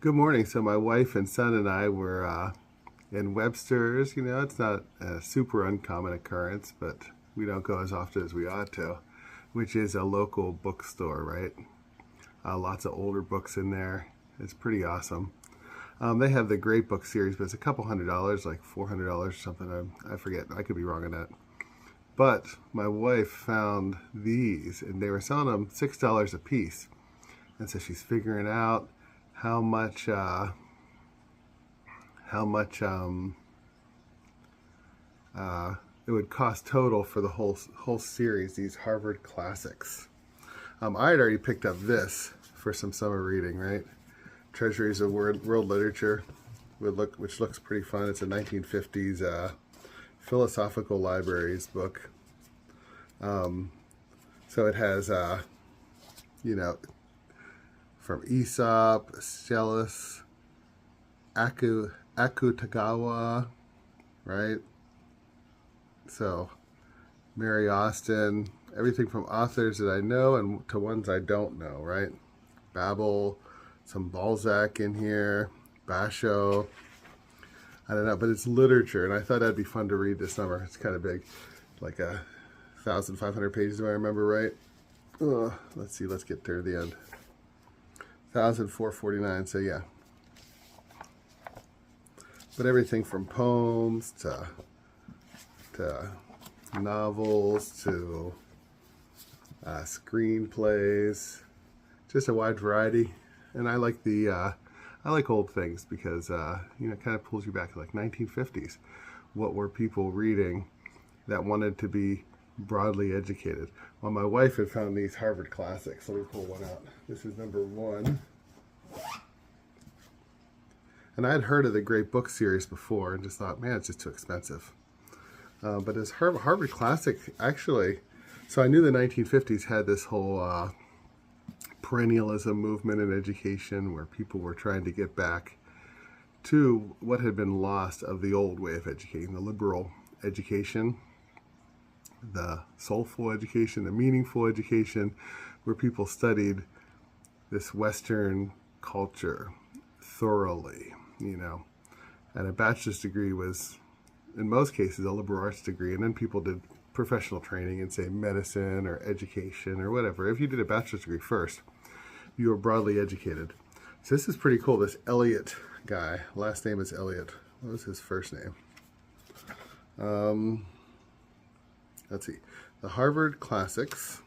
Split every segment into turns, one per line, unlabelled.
Good morning. So my wife and son and I were in Webster's. You know, it's not a super uncommon occurrence, but we don't go as often as we ought to, which is a local bookstore, right? Lots of older books in there. It's pretty awesome. They have the Great Book series, but it's a couple $100, like $400 or something. I forget. I could be wrong on that. But my wife found these, and they were selling them $6 a piece. And so she's figuring out how much how much it would cost total for the whole series. These Harvard classics. I had already picked up this for some summer reading, right? Treasuries of World Literature, which looks pretty fun. It's a 1950s philosophical libraries book. So it has, you know, from Aesop, Aeschylus, Akutagawa, right? So Mary Austin, everything from authors that I know and to ones I don't know, right? Babel, some Balzac in here, Basho. I don't know, but it's literature, and I thought that'd be fun to read this summer. It's kind of big, like 1,500 pages, if I remember right. Let's see, let's get to the end. 1,449, so yeah. But everything from poems to novels to screenplays, just a wide variety. And I like I like old things because it kind of pulls you back to like 1950s. What were people reading that wanted to be broadly educated? Well, my wife had found these Harvard classics. Let me pull one out. This is number one. And I had heard of the Great Book series before and just thought, man, it's just too expensive. But as Harvard Classic, actually, so I knew the 1950s had this whole perennialism movement in education where people were trying to get back to what had been lost of the old way of educating, the liberal education, the soulful education, the meaningful education, where people studied this Western culture thoroughly, and a bachelor's degree was, in most cases, a liberal arts degree, and then people did professional training in, say, medicine or education or whatever. If you did a bachelor's degree first, you were broadly educated. So this is pretty cool. This Eliot guy, last name is Eliot. What was his first name? Let's see. The Harvard Classics,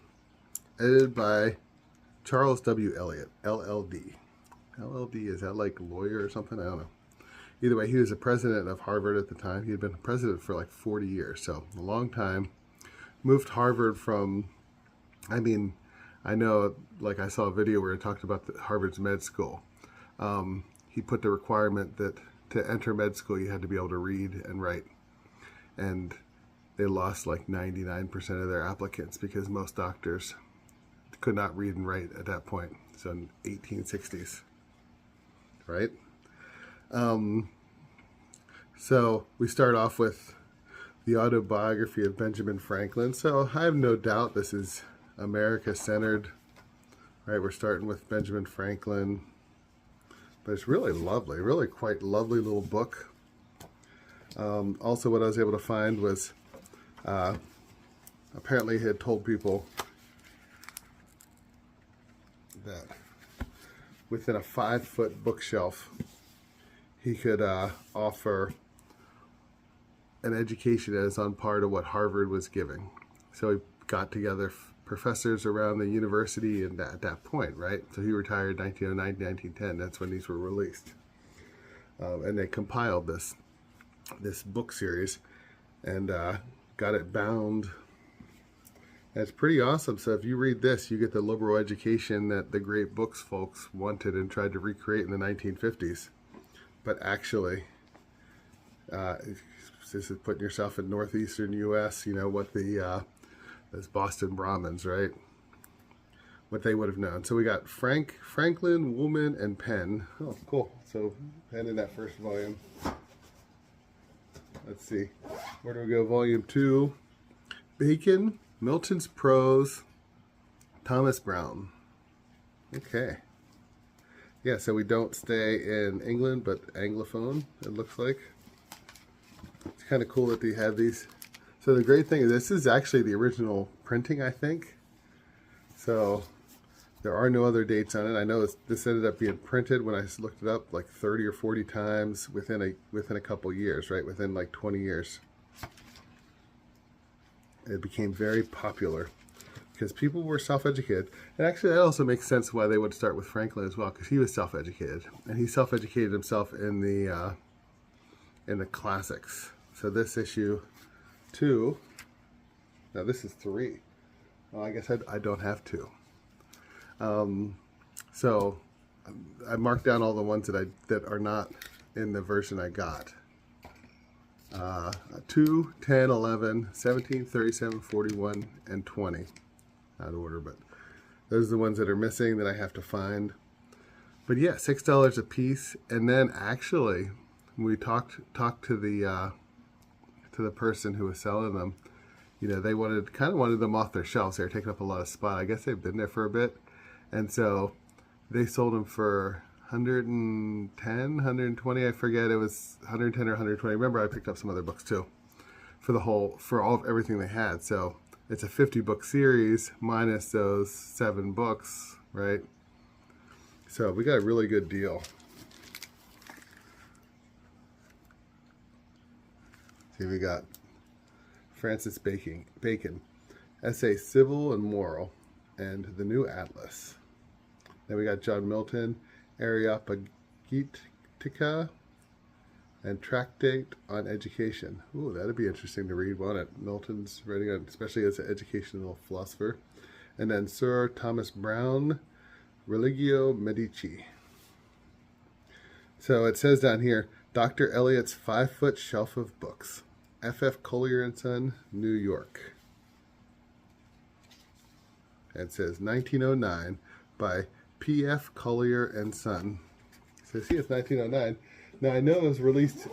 edited by Charles W. Eliot, LLD. LLD, is that like lawyer or something? I don't know. Either way, he was the president of Harvard at the time. He had been president for like 40 years, so a long time. Moved Harvard from, I know, like I saw a video where it talked about Harvard's med school. He put the requirement that to enter med school, you had to be able to read and write. And they lost like 99% of their applicants because most doctors could not read and write at that point. So in 1860s, right? So we start off with the autobiography of Benjamin Franklin. So I have no doubt this is America-centered, right? We're starting with Benjamin Franklin, but it's really lovely, really quite lovely little book. Also, what I was able to find was apparently he had told people that within a 5-foot bookshelf, he could offer an education that is on par to what Harvard was giving. So he got together professors around the university and at that point, right? So he retired 1909, 1910. That's when these were released. And they compiled this book series and got it bound. And it's pretty awesome. So if you read this, you get the liberal education that the great books folks wanted and tried to recreate in the 1950s. But actually, this is putting yourself in northeastern U.S., what those Boston Brahmins, right? What they would have known. So we got Franklin, Woolman, and Penn. Oh, cool. So Penn in that first volume. Let's see. Where do we go? Volume 2. Bacon, Milton's Prose, Thomas Brown. Okay. Yeah, so we don't stay in England, but Anglophone, it looks like. It's kind of cool that they have these. So the great thing is this is actually the original printing, I think. So there are no other dates on it. I know this ended up being printed when I looked it up like 30 or 40 times within a couple years, right? Within like 20 years. It became very popular because people were self-educated. And actually that also makes sense why they would start with Franklin as well, because he was self-educated. And he self-educated himself in the classics. So this issue 2, now this is 3. Well, I guess I don't have 2. So I marked down all the ones that are not in the version I got. 2, 10, 11, 17, 37, 41, and 20. Out of order, but those are the ones that are missing that I have to find. But yeah, $6 a piece. And then actually, we talked to the person who was selling them. You know, they kind of wanted them off their shelves. They were taking up a lot of spot. I guess they've been there for a bit, and so they sold them for 110, 120. I forget. It was 110 or 120. Remember, I picked up some other books too for all of everything they had. So it's a 50-book series minus those 7 books, right? So we got a really good deal. See, we got Francis Bacon, Essay Civil and Moral, and The New Atlas. Then we got John Milton, Areopagitica, and Tractate on Education. Ooh, that'd be interesting to read, won't it? Milton's writing on, especially as an educational philosopher. And then Sir Thomas Browne, Religio Medici. So it says down here, Dr. Eliot's 5-foot shelf of books. F.F. Collier & Son, New York. And it says 1909 by P.F. Collier & Son. So see, it's 1909. Now I know it was released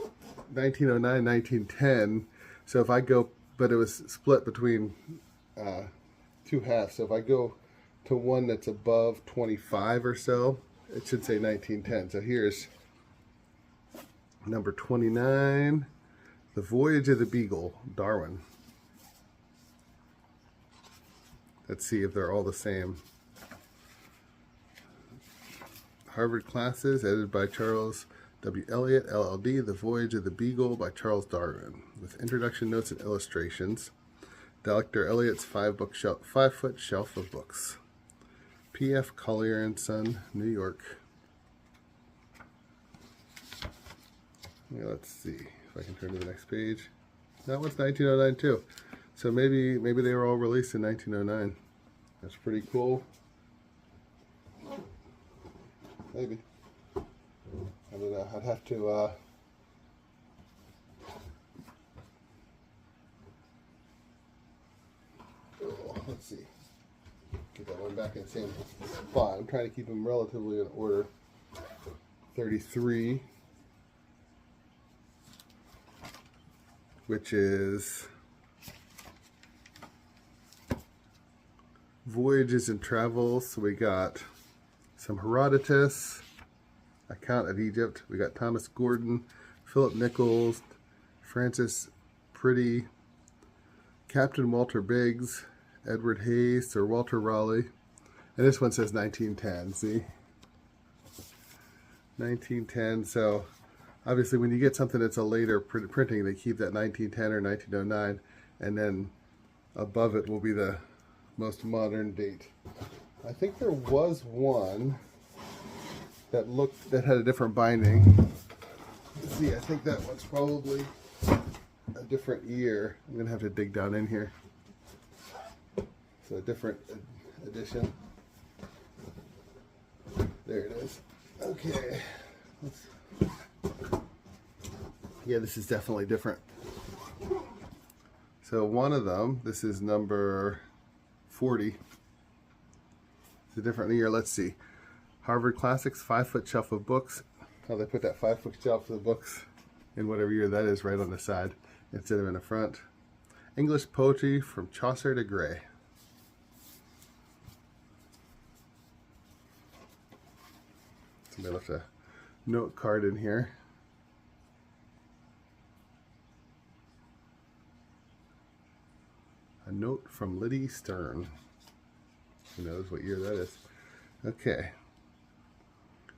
1909, 1910. So if I go, but it was split between 2 halves. So if I go to one that's above 25 or so, it should say 1910. So here's number 29. The Voyage of the Beagle, Darwin. Let's see if they're all the same. Harvard Classes, edited by Charles W. Eliot, LLD. The Voyage of the Beagle by Charles Darwin, with introduction notes and illustrations. Dr. Eliot's 5-foot shelf of books. P.F. Collier & Son, New York. Yeah, let's see if I can turn to the next page. That one's 1909 too. So maybe they were all released in 1909. That's pretty cool. Maybe. I don't know. I'd have to let's see. Get that one back in the same spot. I'm trying to keep them relatively in order. 33. Which is Voyages and Travels. So we got some Herodotus, Account of Egypt. We got Thomas Gordon, Philip Nichols, Francis Pretty, Captain Walter Biggs, Edward Hayes, Sir Walter Raleigh. And this one says 1910, see? 1910, so obviously when you get something that's a later printing, they keep that 1910 or 1909, and then above it will be the most modern date. I think there was one that had a different binding. Let's see, I think that one's probably a different year. I'm gonna have to dig down in here. So a different edition. There it is. Okay. Yeah, this is definitely different. So one of them, this is number 40. It's a different year. Let's see. Harvard Classics, 5-foot shelf of books. Oh, they put that 5-foot shelf of books in whatever year that is right on the side instead of in the front. English poetry from Chaucer to Gray. Somebody left a note card in here. A note from Liddy Stern. Who knows what year that is? Okay.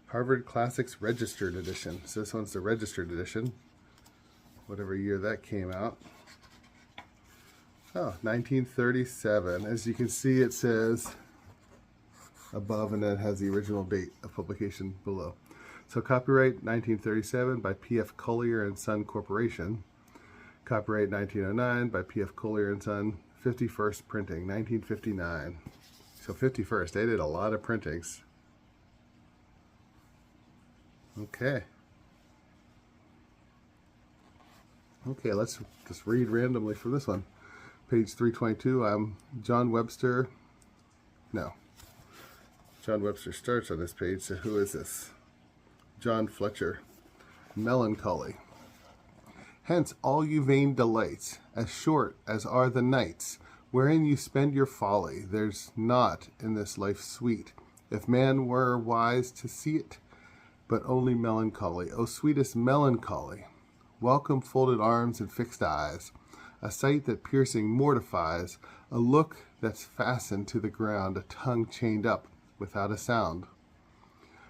Harvard Classics Registered Edition. So this one's the Registered Edition. Whatever year that came out. Oh, 1937. As you can see, it says above, and then it has the original date of publication below. So copyright 1937 by P.F. Collier and Son Corporation. Copyright 1909 by P.F. Collier and Son. 51st printing, 1959. So 51st, they did a lot of printings. Okay. Okay, let's just read randomly from this one. Page 322, John Webster. No. John Webster starts on this page, so who is this? John Fletcher. Melancholy. Hence all you vain delights, as short as are the nights, wherein you spend your folly, there's naught in this life sweet, if man were wise to see it, but only melancholy. O sweetest melancholy, welcome folded arms and fixed eyes, a sight that piercing mortifies, a look that's fastened to the ground, a tongue chained up without a sound.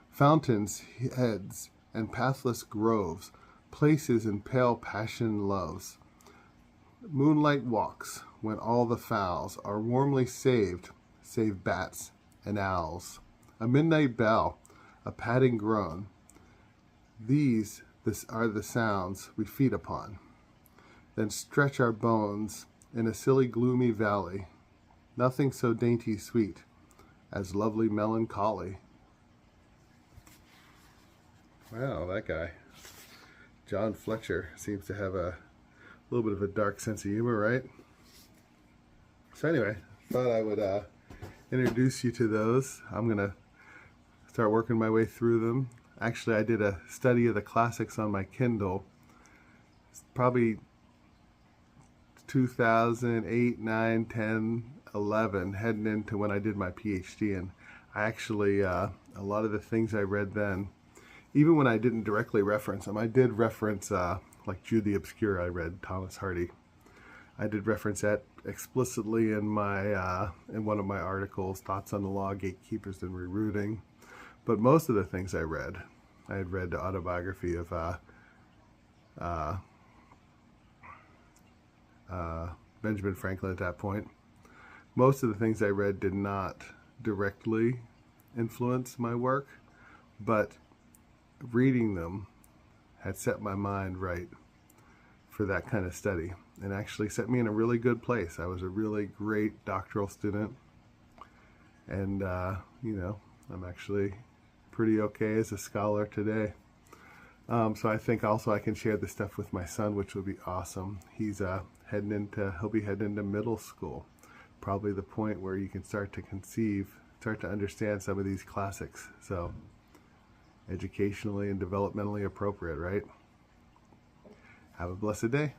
Fountains, heads, and pathless groves, places in pale passion loves. Moonlight walks, when all the fowls are warmly saved, save bats and owls. A midnight bell, a padding groan. This are the sounds we feed upon. Then stretch our bones in a silly gloomy valley. Nothing so dainty sweet as lovely melancholy. Wow, that guy. John Fletcher seems to have a little bit of a dark sense of humor, right? So anyway, thought I would introduce you to those. I'm going to start working my way through them. Actually, I did a study of the classics on my Kindle. It's probably 2008, 9, 10, 11, heading into when I did my PhD. And I actually, a lot of the things I read then, even when I didn't directly reference them, I did reference, like Jude the Obscure I read, Thomas Hardy. I did reference that explicitly in my in one of my articles, Thoughts on the Law, Gatekeepers and Rerouting. But most of the things I had read the autobiography of Benjamin Franklin at that point. Most of the things I read did not directly influence my work, but reading them had set my mind right for that kind of study, and actually set me in a really good place. I was a really great doctoral student, and you know, I'm actually pretty okay as a scholar today. So I think also I can share this stuff with my son, which would be awesome. He's he'll be heading into middle school, probably the point where you can start to understand some of these classics. So educationally and developmentally appropriate, right? Have a blessed day.